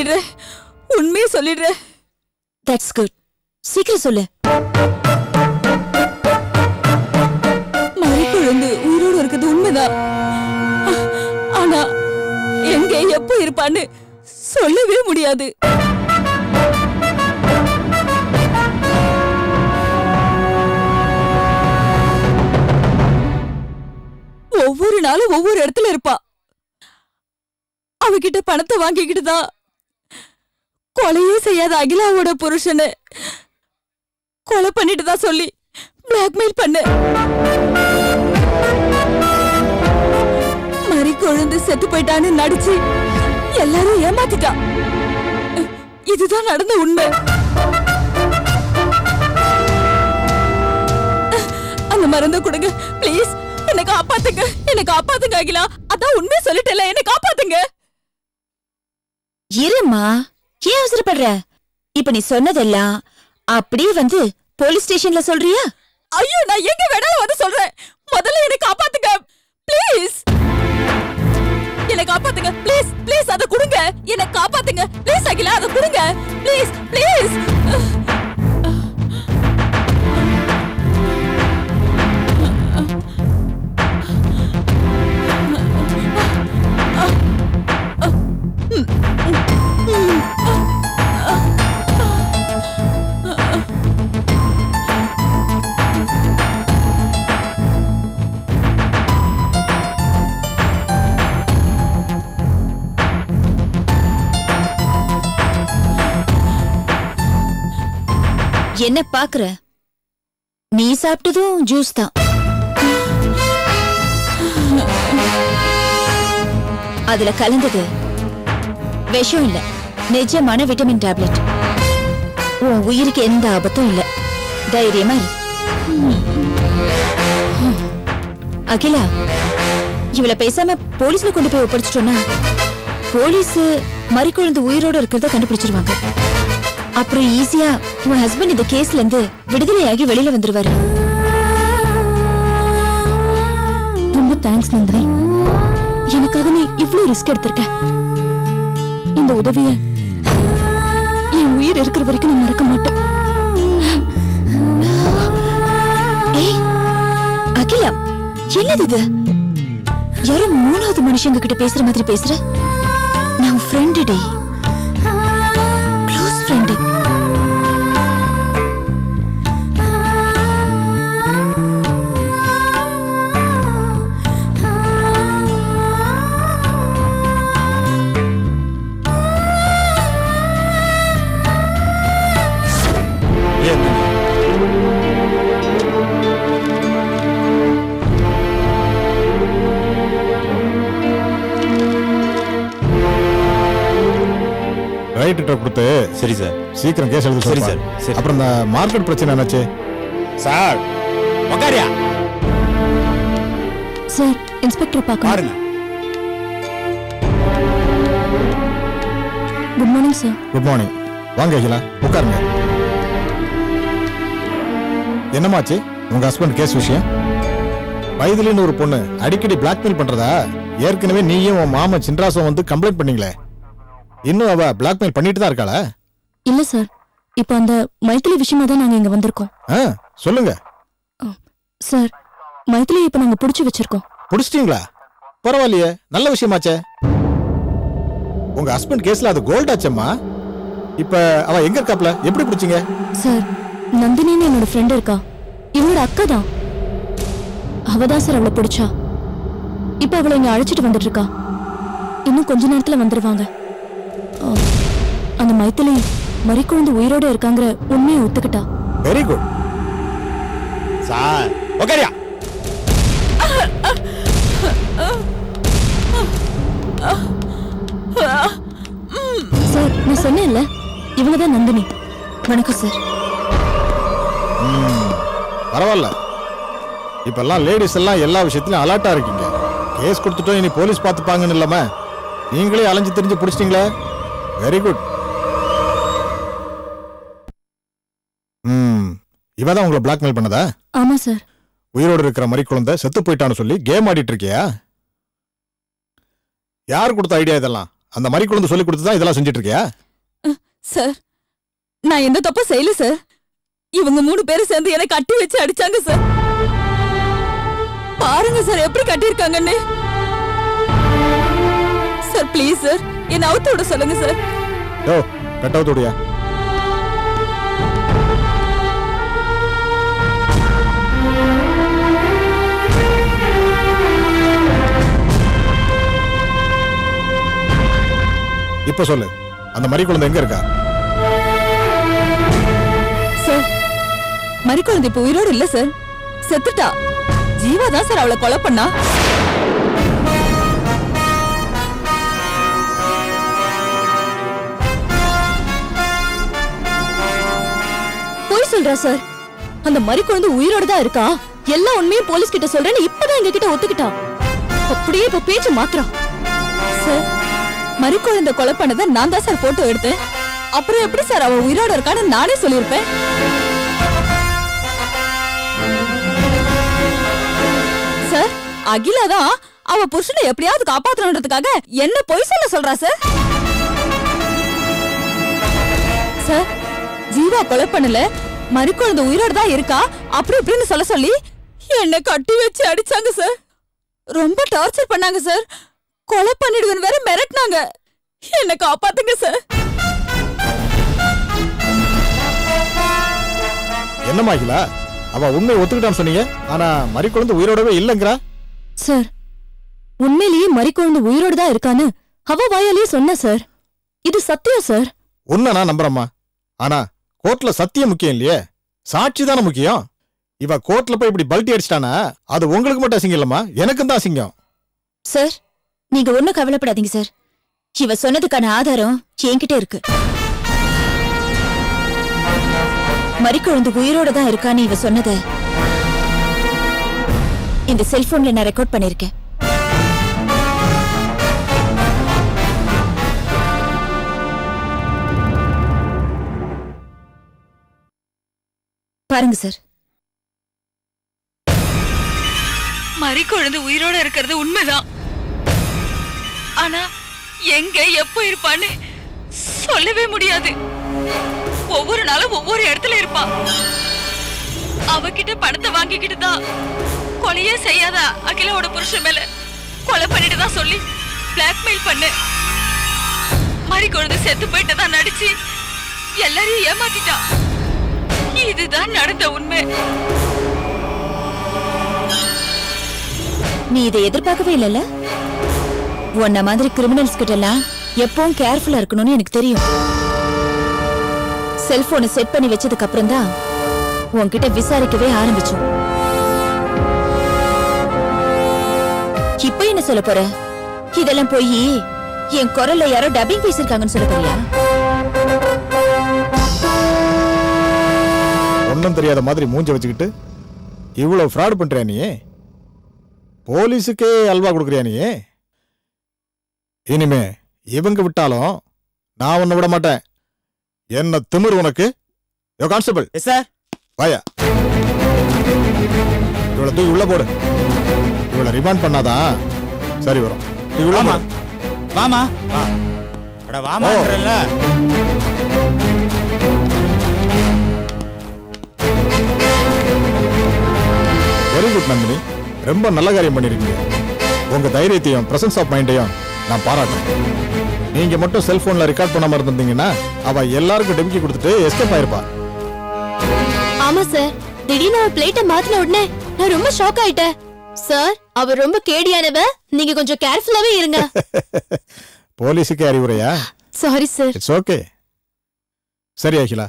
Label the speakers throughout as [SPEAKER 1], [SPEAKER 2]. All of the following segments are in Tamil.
[SPEAKER 1] சொல்லிடுறேன், உண்மையை சொல்லிடுறேன்.
[SPEAKER 2] That's good. சீக்கிரம் சொல்லு.
[SPEAKER 1] மறிக்குழந்து உயிரோடு இருக்கிறது உண்மைதான். ஆனா எங்க எப்ப இருப்பான்னு சொல்லவே முடியாது. ஒவ்வொரு நாளும் ஒவ்வொரு இடத்துல இருப்பா. அவகிட்ட பணத்தை வாங்கிக்கிட்டு தான் கொலையே செய்யாத அகிலாவோட புருஷனை கொலை பண்ணிட்டு தான் சொல்லி பிளாக்மெயில் பண்ண. மறி கொழுந்து செத்து போயிட்டான்னு நடிச்சு எல்லாரும் ஏமாத்திட்டா. இதுதான் நடந்த உண்மை. அந்த மருந்த கொடுங்க பிளீஸ். என்ன காப்பாத்துங்க, என்ன காப்பாத்துங்க அகிலா. அதான் உண்மையை சொல்லிட்டல, என்ன காப்பாத்துங்க.
[SPEAKER 2] இருமா, ஏன் அவசரப்படுற? இப்ப நீ சொன்னதெல்லாம் அப்படியே வந்து போலீஸ் ஸ்டேஷன்ல சொல்றியா?
[SPEAKER 1] ஐயோ, நான் எங்க வேணாலும் வந்து சொல்றேன். முதல்ல என்ன காப்பாத்துங்க ப்ளீஸ். என்ன காப்பாத்துங்க ப்ளீஸ் ப்ளீஸ். அத கொடுங்க, என்ன காப்பாத்துங்க ப்ளீஸ் அகிலா. அத கொடுங்க ப்ளீஸ் ப்ளீஸ்.
[SPEAKER 2] என்ன பாக்குற? நீ சாப்பிட்டதும் ஜூஸ் தான். அதுல கலந்தது விஷம் இல்ல, நிஜமான விட்டமின் டேப்லெட். உன் உயிருக்கு எந்த ஆபத்தும் இல்ல. தைரியமா இரு. அகிலா, இவளை பேசாம போலீஸ்ல கொண்டு போய் ஒப்படைச்சிட்டோன்னா போலீஸ் மறிக்குழந்து உயிரோட இருக்கிறத கண்டுபிடிச்சிருவாங்க. அப்புறம் ஈஸியா உன் ஹஸ்பண்ட் இந்த கேஸ்ல இருந்து விடுதலையாகி வெளியில வந்துருவாரு. ரொம்ப தேங்க்ஸ் நந்தினி. எனக்காக நீ இவ்ளோ ரிஸ்க் எடுத்திருக்க. இந்த உதவிய என் உயிர் இருக்கிற வரைக்கும் நான் மறக்க மாட்டேன். ஏய் அகிலா, என்னது இது? யாரோ மூணாவது மனுஷங்க கிட்ட பேசுற மாதிரி பேசுற. நான் ஃப்ரெண்டு டே, க்ளோஸ் ஃப்ரெண்டு.
[SPEAKER 3] கொடுத்து.
[SPEAKER 4] சரி சார்.
[SPEAKER 3] சீக்கிரம் கேஸ் எழுத.
[SPEAKER 4] சரி சார். சரி.
[SPEAKER 3] அப்புறம் இந்த மார்க்கெட் பிரச்சனை என்னாச்சு
[SPEAKER 4] சார்? உக்காரியா
[SPEAKER 2] சார்? இன்ஸ்பெக்டர் பாருங்க. Good morning sir.
[SPEAKER 3] Good morning. வாங்க அகிலா, உட்காருங்க. என்னமாச்சு உங்க ஹஸ்பண்ட் கேஸ் விஷயம்? வயதுலன்னு ஒரு பொண்ணு அடிக்கடி பிளாக்மெயில் பண்றதா ஏற்கனவே நீயும் உன் மாமா சின்ராசும் வந்து கம்ப்ளைண்ட் பண்ணீங்களே. இன்னும் அவ பிளாக்மெயில் பண்ணிட்டு தான் இருக்காளா?
[SPEAKER 2] இல்ல சார், இப்போ அந்த மைத்திலி விஷயமா தான் நாங்க இங்க வந்திருக்கோம்.
[SPEAKER 3] சொல்லுங்க
[SPEAKER 2] சார். மைத்திலி இப்ப நாங்க புடிச்சு வச்சிருக்கோம்.
[SPEAKER 3] புடிச்சிட்டீங்களா? பரவாயில்லையே, நல்ல விஷயமாச்சே. உங்க ஹஸ்பண்ட் கேஸ்ல அது கோல்ட் ஆச்சம்மா. இப்ப அவ எங்க இருக்காப்ல? எப்படி புடிச்சீங்க?
[SPEAKER 2] சார், நந்தினின்னு என்னோட ஃப்ரெண்ட் இருக்கா, இவளோட அக்கா தான். அவதான் சார் அவளை பிடிச்சா. இப்ப அவளை இங்க அழைச்சிட்டு வந்துட்டு இருக்கா. இன்னும் கொஞ்ச நேரத்துல வந்துருவாங்க. அந்த மைத்திலி மறிக்குழந்து உயிரோட இருக்காங்கிற உண்மையை ஒத்துக்கிட்டா.
[SPEAKER 3] Very good
[SPEAKER 4] sir. உக்காரியா
[SPEAKER 2] சார். நான் சொன்னேன்ல, இவங்கதான் நந்தினி. வணக்கம் சார்.
[SPEAKER 3] பரவாயில்ல. இப்பெல்லாம் லேடிஸ் எல்லாம் எல்லா விஷயத்திலும் அலர்ட்டா இருக்கீங்க. கேஸ் கொடுத்துட்டோம், இனி போலீஸ் பார்த்துப்பாங்கன்னு இல்லாம நீங்களே அலைஞ்சு தெரிஞ்சு பிடிச்சிட்டீங்களே. Very good. இவதான் உங்களை பிளாக்மெயில் பண்ணதா?
[SPEAKER 2] ஆமா சார்.
[SPEAKER 3] உயிரோடு இருக்கிற மறி குழந்தை செத்து போயிட்டான்னு சொல்லி கேம் ஆடிட்டு இருக்கியா? யார் கொடுத்த ஐடியா இதெல்லாம்? அந்த மாதிரி குழந்தை சொல்லி கொடுத்து தான் இதெல்லாம் செஞ்சுட்டு இருக்கியா?
[SPEAKER 1] சார் நான் எந்த தப்பும் செய்யல சார். இவங்க 3 பேரும் சேர்ந்து என்னை கட்டி வச்சு அடிச்சாங்க சார். பாருங்க சார் எப்படி கட்டியிருக்காங்கன்னு. சார் ப்ளீஸ் சார் என்ன அவுத்து விட சொல்லுங்க சார்.
[SPEAKER 3] யோ கட்டாவத்தோடியா? இப்ப சொல்லு, அந்த மரி குழந்தை எங்க இருக்கா?
[SPEAKER 1] சார் மரி குழந்தை இப்ப உயிரோடு இல்ல சார், செத்துட்டா. ஜீவா தான் சார் அவளை கொலை பண்ணா.
[SPEAKER 2] போய் சொல்றா சார். அந்த மரி குழந்தை உயிரோட தான் இருக்கா. எல்லா உண்மையும் போலீஸ் கிட்ட சொல்றேன்னு இப்பதான் எங்க கிட்ட ஒத்துக்கிட்டா. அப்படியே இப்ப பேச்சு மாத்திரம்.
[SPEAKER 1] சார் மரி குழந்தை கொலை பண்ணதை நான் தான் சார் போட்டோ எடுத்தேன். அப்புறம் எப்படி சார் அவ உயிரோட இருக்கான்னு நானே சொல்லியிருப்பேன். சார் அகிலா தான் அவ புருஷனை எப்படியாவது காப்பாத்தணுன்றதுக்காக என்ன பொய் சொல்ல சொல்றா சார். சார் ஜீவா கொலை பண்ணல, மரி குழந்தை உயிரோட தான் இருக்கா அப்படி இப்படின்னு சொல்ல சொல்லி என்ன கட்டி வச்சு அடிச்சாங்க சார். ரொம்ப டார்ச்சர் பண்ணாங்க சார். கொலை பண்ணிடுவேன்னு வேற மிரட்டினாங்க. என்ன காப்பாத்துங்க சார்.
[SPEAKER 3] என்னம்மா அகிலா, அவ உண்மையை ஒத்துக்கிட்டான்னு சொன்னீங்க, ஆனா மரி குழந்தை உயிரோடவே இல்லங்கிறா.
[SPEAKER 2] சார் உண்மையிலேயே மரி குழந்தை உயிரோட தான் இருக்கான்னு அவ வாயாலேயே சொன்ன சார். இது சத்தியம் சார்.
[SPEAKER 3] உன்னை நான் நம்புறேம்மா. ஆனா கோர்ட்ல சத்தியம் முக்கியம் இல்லையே, சாட்சி தானே முக்கியம். இவ கோர்ட்ல போய் இப்படி பல்ட்டி அடிச்சிட்டானா அது உங்களுக்கு மட்டும் அசிங்கம் இல்லம்மா, எனக்கும் தான் அசிங்கம்.
[SPEAKER 2] சார் நீங்க ஒண்ணும் கவலைப்படாதீங்க சார். இவ சொன்னதுக்கான ஆதாரம் என்கிட்ட இருக்கு. மரி குழந்தை உயிரோட தான் இருக்கான்னு இவ சொன்னத இந்த செல்போன்ல நான் ரெக்கார்ட் பண்ணிருக்கேன். பாருங்க சார்.
[SPEAKER 1] மரி குழந்தை உயிரோட இருக்கிறது உண்மைதான். ஆனா எங்க எப்ப இருப்பான்னு சொல்லவே முடியாது. ஒவ்வொரு நாளும் ஒவ்வொரு இடத்துல இருப்பா. அவகிட்ட பணத்தை வாங்கிக்கிட்டு தான் கொலையே செய்யாத அகிலாவோட புருஷன் மேல கொலை பண்ணிட்டு தான் சொல்லி பிளாக்மெயில் பண்ணு. மரி குழந்தை செத்து போயிட்டு தான் நடிச்சு எல்லாரையும் ஏமாத்திட்டா. இதுதான் நடந்த உண்மை.
[SPEAKER 2] நீ இதை எதிர்பார்க்கவே இல்லைல்ல? உன்ன மாதிரி கிரிமினல்ஸ் கிட்ட எல்லாம் எப்பவும் கேர்ஃபுல்லா இருக்கணும்னு எனக்கு தெரியும். செல்போனை செட் பண்ணி வச்சதுக்கு அப்புறம் தான் உன்கிட்ட விசாரிக்கவே ஆரம்பிச்சோம். இப்ப என்ன சொல்ல போற? இதெல்லாம் போய் என் குரல்ல யாரோ டப்பிங் பேசிருக்காங்கன்னு சொல்ல போறியா?
[SPEAKER 3] ஒன்னும் தெரியாத மாதிரி மூஞ்ச வச்சுக்கிட்டு இவ்வளவு ஃப்ராட் பண்றியா நீ? போலீஸுக்கே அல்வா கொடுக்குறியா நீ? இனிமே இவங்க விட்டாலும் நான் உன்னை விட மாட்டேன். என்ன திமிரு உனக்கு? யோ கான்ஸ்டபிள்,
[SPEAKER 4] எஸ் சார்.
[SPEAKER 3] வாயா, இவளை தூக்கி உள்ள போடு. இவளை ரிமாண்ட் பண்ணாதான் சரி வரும். தூக்கி உள்ள
[SPEAKER 4] வாமா
[SPEAKER 3] போடு.
[SPEAKER 4] வாமா வா. அட வாமான்றல்ல.
[SPEAKER 3] வெரி குட் நந்தினி, ரொம்ப நல்ல காரியம் பண்ணிருக்கீங்க. உங்க தைரியத்தையும் பிரசன்ஸ் ஆஃப் மைண்டையும் நான் பாராட்டுறேன். நீங்க மட்டும் செல்போன்ல ரெக்கார்ட் பண்ணாம இருந்தீங்கன்னா அவ எல்லாருக்கும் டெமிக்கி கொடுத்துட்டு எஸ்கேப் ஆயிருப்பா.
[SPEAKER 2] ஆமா சார், திடீர்னு அவ பிளேட்டை மாத்தின உடனே நான் ரொம்ப ஷாக் ஆயிட்டேன். சார் அவர் ரொம்ப கேடியானவ, நீங்க கொஞ்சம் கேர்ஃபுல்லாவே இருங்க.
[SPEAKER 3] போலீஸுக்கே அறிவுரையா?
[SPEAKER 2] Sorry sir.
[SPEAKER 3] It's okay. சரி அகிலா,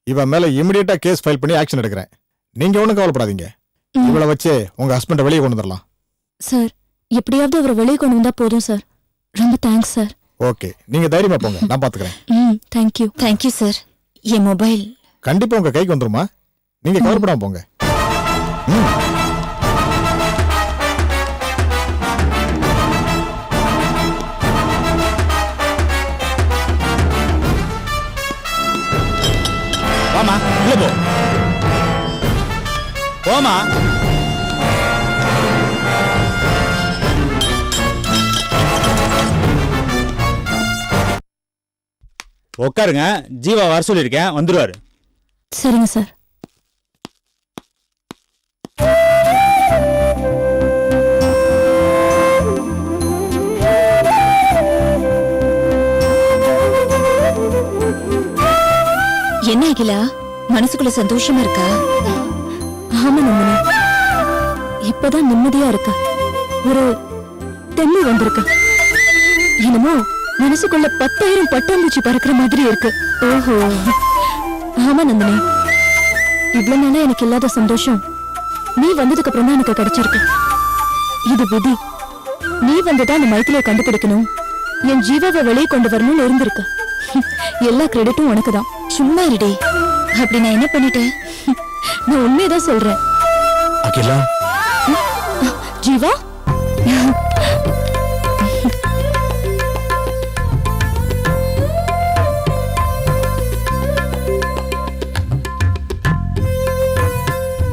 [SPEAKER 3] இவ மேல இமிடியேட்டா கேஸ் ஃபைல் பண்ணி ஆக்ஷன் எடுக்கிறேன். நீங்க ஒண்ணும் கவலைப்படாதீங்க. இவளை வச்சு உங்க ஹஸ்பண்ட வெளியே கொண்டு வந்துடலாம்.
[SPEAKER 2] சார் எப்படியாவது அவரை வெளியே கொண்டு வந்தா போதும் சார். ரொம்ப தேங்க்ஸ் சார்.
[SPEAKER 3] ஓகே, நீங்க தைரியமா போங்க, நான் பாத்துக்கிறேன்.
[SPEAKER 2] தேங்க்யூ. Thank you sir. என் மொபைல்
[SPEAKER 3] கண்டிப்பா உங்க கைக்கு வந்துருமா, நீங்க கவலைப்படாம போங்க.
[SPEAKER 4] வாமா உள்ள போ. போமா. உட்காருங்க, ஜீவா வர சொல்லியிருக்கேன், வந்துருவாரு.
[SPEAKER 2] சரிங்க சார். என்ன அகிலா, மனசுக்குள்ள சந்தோஷமா இருக்கா? ஆமா நந்தினி, இப்பதான் நிம்மதியா இருக்க. ஒரு தெம்மு வந்திருக்கு. என்னமோ மனசுக்குள்ள 10,000 பட்டாம்பூச்சி பறக்கிற மாதிரி இருக்கு. ஓஹோ, ஆமா நந்தினி, இவ்வளவு நாளா எனக்கு இல்லாத சந்தோஷம் நீ வந்ததுக்கு அப்புறம் தான் எனக்கு கிடைச்சிருக்கு. இது விதி. நீ வந்துதான் அந்த மைத்திலியை கண்டுபிடிக்கணும், என் ஜீவாவை வெளியே கொண்டு வரணும்னு இருந்திருக்கு. எல்லா கிரெடிட்டும் உனக்கு தான். சும்மா இருடே. அப்படி நான் என்ன பண்ணிட்டேன்? நான் உண்மையதான் சொல்றேன்.
[SPEAKER 3] அகிலா,
[SPEAKER 2] ஜீவா,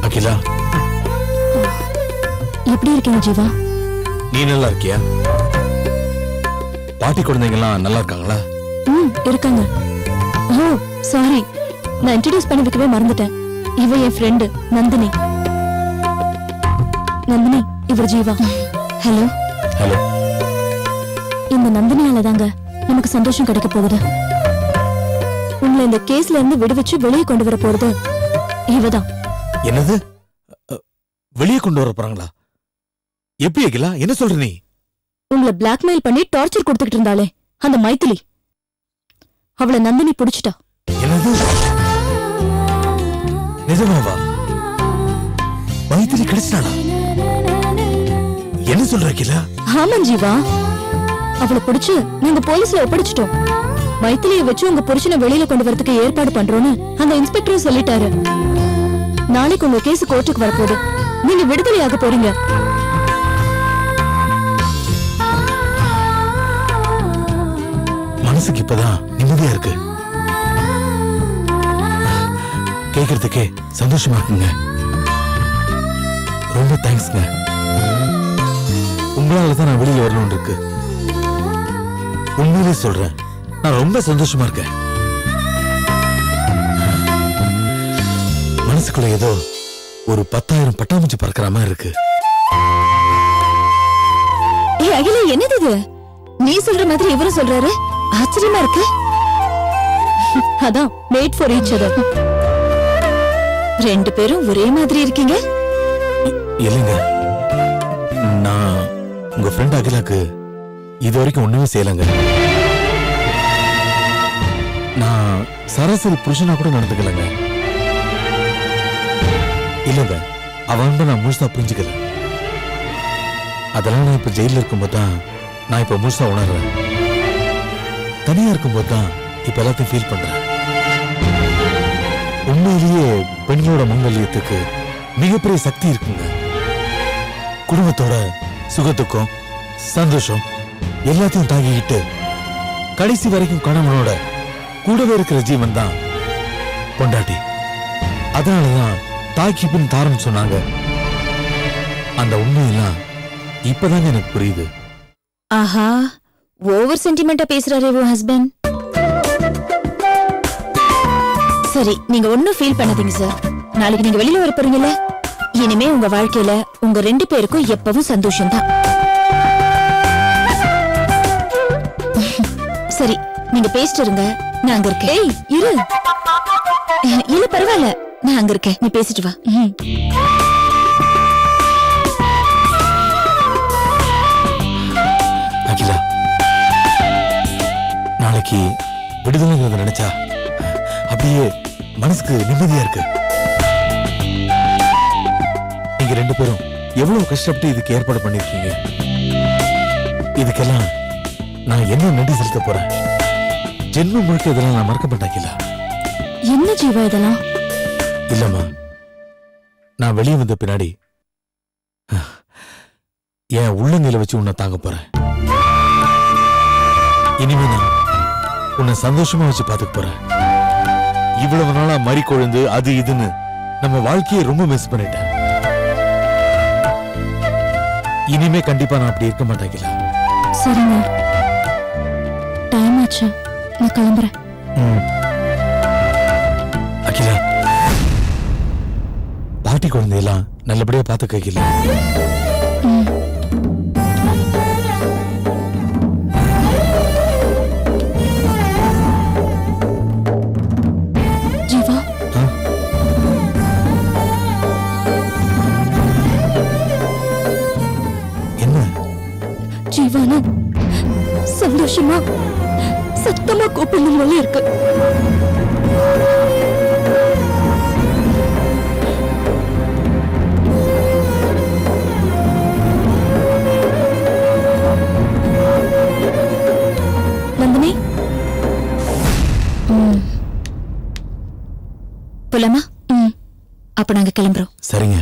[SPEAKER 3] அகிலா,
[SPEAKER 2] எப்படி இருக்கீங்க ஜீவா?
[SPEAKER 3] நீ நல்லா இருக்கியா? பாட்டி குழந்தைங்கலாம் நல்லா இருக்காங்களா?
[SPEAKER 2] இருக்காங்க. ஓ சாரி, நான் இன்ட்ரோடியூஸ் பண்ணி வைக்கவே மறந்துட்டேன். இவ என் ஃப்ரெண்டு நந்தினி. நந்தினி, இவர் ஜீவா. ஹலோ.
[SPEAKER 3] ஹலோ.
[SPEAKER 2] இந்த நந்தினியால தாங்க நமக்கு சந்தோஷம் கிடைக்க போகுது. உங்களை இந்த கேஸ்ல இருந்து விடுவிச்சு வெளியே கொண்டு வர போறது இவதான்.
[SPEAKER 3] என்னது? வெளியே கொண்டு வர போறாங்களா? எப்படி அகிலா, என்ன சொல்ற நீ?
[SPEAKER 2] உங்களை பிளாக்மெயில் பண்ணி டார்ச்சர் கொடுத்துக்கிட்டு இருந்தாலே அந்த மைத்திலி, அவளை நந்தினி புடிச்சிட்டா.
[SPEAKER 3] என்னது? நிஜமாவா? மைத்திலி கிடைச்சிட்டாளா? என்ன சொல்ற அகிலா?
[SPEAKER 2] ஆமாம் ஜீவா, அவளை பிடிச்சு நாங்க போலீஸ்ல ஒப்படைச்சிட்டோம். மைத்திலியை வச்சு உங்க புருஷனை வெளியில கொண்டு வரதுக்கு ஏற்பாடு பண்றோம்னு அந்த இன்ஸ்பெக்டரும் சொல்லிட்டாரு. நாளைக்கு உங்க கேஸ் கோர்ட்டுக்கு வரப்போகுது. நீங்க விடுதலையாக போறீங்க.
[SPEAKER 3] மனசுக்கு இப்பதான் நிம்மதியா இருக்கு. கேக்குறதுக்கே சந்தோஷமா இருக்குங்க. ரொம்ப தேங்க்ஸ்ங்க. உங்களாலதான் நான் வெளியில வரணும்னு இருக்கு. உண்மையிலே சொல்றேன், நான் ரொம்ப சந்தோஷமா இருக்கேன். மனசுக்குள்ள ஏதோ ஒரு 10,000 பட்டாம்பூச்சி பறக்கிற மாதிரி இருக்கு.
[SPEAKER 2] ஏ அகில, என்னது இது? நீ சொல்ற மாதிரி இவரும் சொல்றாரு. ஆச்சரியமா இருக்கு. அதான் மேட் ஃபார் ஈச் அதர். ரெண்டு பேரும் ஒரே மாதிரி இருக்கீங்க.
[SPEAKER 3] இல்லைங்க, நான் உங்க ஃப்ரெண்ட் அகிலாக்கு இது வரைக்கும் ஒண்ணுமே செய்யலங்க. நான் சராசரி புருஷனா கூட நடந்துக்கலங்க. இல்லங்க, அவன் நான் முழுசா புரிஞ்சுக்கல. அதெல்லாம் நான் இப்ப ஜெயில இருக்கும்போது தான் நான் இப்ப முழுசா உணர்றேன். தனியா இருக்கும்போது தான் இப்ப எல்லாத்தையும் ஃபீல் பண்றேன். உண்மையிலேயே பெண்களோட மங்கல்யத்துக்கு மிகப்பெரிய சக்தி இருக்குங்க. குடும்பத்தோட சுகத்துக்கும் சந்தோஷம் எல்லாத்தையும் தாங்கிக்கிட்டு கடைசி வரைக்கும் கணவனோட கூடவே இருக்கிற ஜீவன் தான் பொண்டாட்டி. அதனாலதான் தாக்கி பின் தாரம் சொன்னாங்க. அந்த உண்மையெல்லாம் இப்பதாங்க எனக்கு புரியுது.
[SPEAKER 2] ஆஹா, ஓவர் சென்டிமெண்டா பேசுறாரே உன் ஹஸ்பண்ட். சரி, நீங்க ஒன்னும் ஃபீல் பண்ணாதீங்க சார். நாளைக்கு நீங்க வெளியில வர போறீங்கல்ல, இனிமே உங்க வாழ்க்கையில உங்க ரெண்டு பேருக்கும் எப்பவும் சந்தோஷம் தான். சரி, நீங்க பேசிட்டு இருங்க, நான் அங்க இருக்கேன். ஏய், இரு. இல்ல பரவாயில்ல, நான் அங்க இருக்கேன், நீ பேசிட்டு வா.
[SPEAKER 3] அகிலா, நாளைக்கு விடுதலைங்கிறத நினைச்சா அப்படியே மனசுக்கு நிம்மதியா இருக்கு. நீங்க ரெண்டு பேரும் எவ்வளவு கஷ்டப்பட்டு இதுக்கு ஏற்பாடு பண்ணிருக்கீங்க. இதுக்கெல்லாம் நான் என்ன நன்றி செலுத்த போறேன்? ஜென்மம் முழுக்க இதெல்லாம் நான் மறக்க மாட்டேன் அகிலா.
[SPEAKER 2] என்ன ஜீவா இதெல்லாம்?
[SPEAKER 3] இல்லம்மா, நான் வெளியே வந்த பின்னாடி என் உள்ளங்கையில வச்சு உன்னை தாங்க போறேன். இனிமே நான் உன்னை சந்தோஷமா வச்சு பாத்துக்க போறேன். இவ்வளவு நாளா மறி கொழுந்து அது இதுன்னு நம்ம வாழ்க்கையை ரொம்ப மிஸ் பண்ணிட்டேன். இனிமே கண்டிப்பா நான் அப்படி இருக்க மாட்டேன்.
[SPEAKER 2] சரிங்க, டைம் ஆச்சு, நான் கிளம்புறேன்.
[SPEAKER 5] அகிலா, பாட்டி குழந்தையெல்லாம் நல்லபடியா பாத்துக்க அகிலா.
[SPEAKER 2] ஜீவா,
[SPEAKER 5] என்ன
[SPEAKER 2] ஜீவானா சந்தோஷமா சத்தமா கூப்பிடணும் போல இருக்கு. நந்தினி, போலாமா? அப்ப நாங்க கிளம்புறோம்.
[SPEAKER 5] சரிங்க.